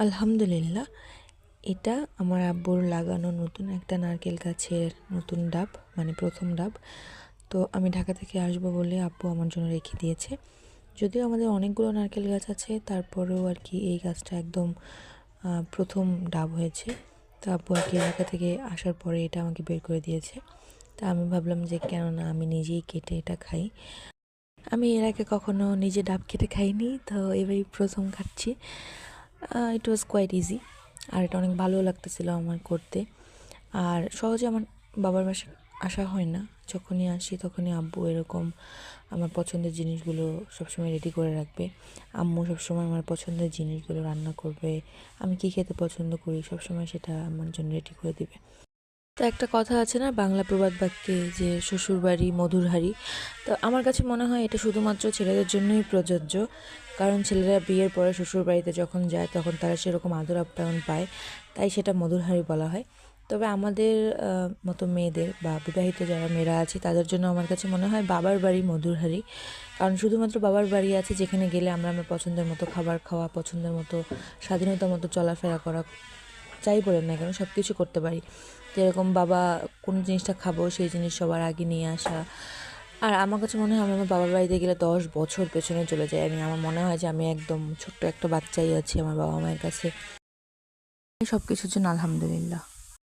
আলহামদুলিল্লাহ, এটা আমার আব্বুর লাগানো নতুন একটা নারকেল গাছের নতুন ডাব, মানে প্রথম ডাব। তো আমি ঢাকা থেকে আসবো বলে আব্বু আমার জন্য রেখে দিয়েছে। যদিও আমাদের অনেকগুলো নারকেল গাছ আছে, তারপরেও আর কি এই গাছটা একদম প্রথম ডাব হয়েছে। তো আব্বু আর কি ঢাকা থেকে আসার পরে এটা আমাকে বের করে দিয়েছে। তা আমি ভাবলাম যে কেন না আমি নিজেই কেটে এটা খাই। আমি এর আগে কখনো নিজে ডাব কেটে খাইনি, তো এবারই প্রথম খাচ্ছি। ইট ওয়াজ কোয়াইট ইজি, আর এটা অনেক ভালো লাগতেছিল আমার করতে। আর সহজে আমার বাবার বাসায় আসা হয় না, যখনই আসি তখনই আব্বু এরকম আমার পছন্দের জিনিসগুলো সবসময় রেডি করে রাখবে। আম্মু সবসময় আমার পছন্দের জিনিসগুলো রান্না করবে, আমি কী খেতে পছন্দ করি সবসময় সেটা আমার জন্য রেডি করে দিবে। তো একটা কথা আছে না বাংলা প্রবাদ বাক্যে, যে শ্বশুরবাড়ি মধুর হাঁড়ি। তো আমার কাছে মনে হয় এটা শুধুমাত্র ছেলেদের জন্যই প্রযোজ্য, কারণ ছেলেরা বিয়ের পরে শ্বশুরবাড়িতে যখন যায় তখন তারা সেরকম আদর আপ্যায়ন পায়, তাই সেটা মধুর হাঁড়ি বলা হয়। তবে আমাদের মতো মেয়েদের বা বিবাহিত যারা মেয়েরা আছে তাদের জন্য আমার কাছে মনে হয় বাবার বাড়ি মধুর হাঁড়ি। কারণ শুধুমাত্র বাবার বাড়ি আছে যেখানে গেলে আমরা আমার পছন্দের মতো খাবার খাওয়া, পছন্দের মতো স্বাধীনতার মতো চলাফেরা করা, যাই বলেন না কেন সব কিছু করতে পারি। যেরকম বাবা কোন জিনিসটা খাবো সেই জিনিস সবার আগে নিয়ে আসা। আর আমার কাছে মনে হয় আমি আমার বাবার বাড়িতে গেলে 10 বছর পেছনে চলে যাই। আমার মনে হয় যে আমি একদম ছোট্ট একটা বাচ্চাই আছি আমার বাবা মায়ের কাছে। সব কিছুর জন্য আলহামদুলিল্লাহ।